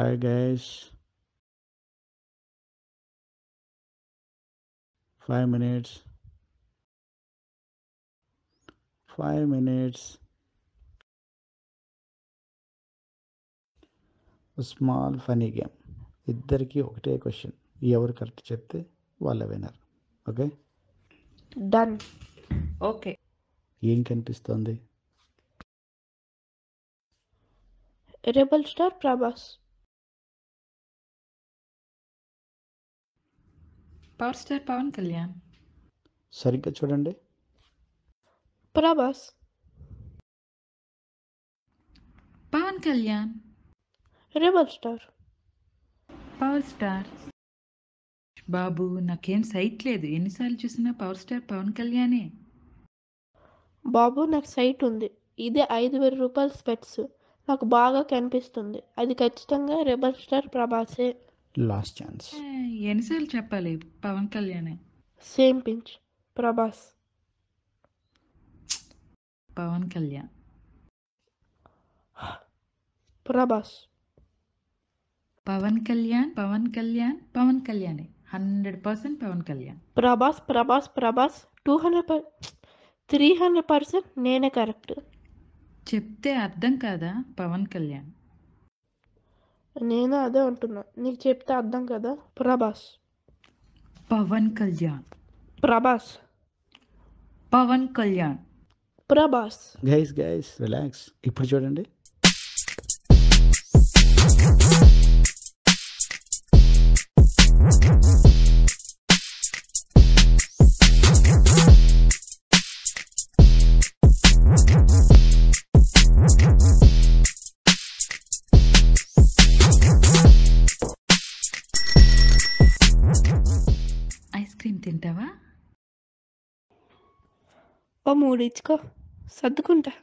Hi guys. 5 minutes. 5 minutes. Small funny game. ఇద్దరికి ఒకటే question. ఎవరు కరెక్ట్ చెప్తే వాళ్ళ వినర్. ఓకే. డన్. ఓకే. ఏం కనిపిస్తోంది? Rebel star Prabhas. Power star Pavan Kalyan. సరిగ్గా చూడండి. Prabhas. Pavan Kalyan. Rebel star. Power star. బాబు నాకేం సైట్ లేదు, ఎన్నిసార్లు చూసినా పవర్ స్టార్ పవన్ కళ్యాణే. బాబు నాకు సైట్ ఉంది. ఇదే 5,000 రూపాయల స్పెట్స్. నాకు బాగా కనిపిస్తుంది. అది ఖచ్చితంగా రెబల్ స్టార్ ప్రభాసే. Last chance. ఎన్నిసార్లు చెప్పాలి పవన్ కళ్యాణే. Same pinch. ప్రభాస్. పవన్ కళ్యాణ్. ప్రభాస్. పవన్ కళ్యాణ్ పవన్ కళ్యాణ్ పవన్ కళ్యాణే. 100% పవన్ కళ్యాణ్. ప్రభాస్ ప్రభాస్ ప్రభాస్ 300% నేనే కరెక్ట్. చెప్తే అర్థం కాదా పవన్ కళ్యాణ్. నేను అదే అంటున్నా, నీకు చెప్తే అర్థం కదా. ప్రభాస్. పవన్ కళ్యాణ్. ప్రభాస్. పవన్ కళ్యాణ్. ప్రభాస్. Guys relax. ఇప్పుడు చూడండి. ఐస్ క్రీమ్ తింటావా? ఓ 3 ఇచ్చుకో, సర్దుకుంటా.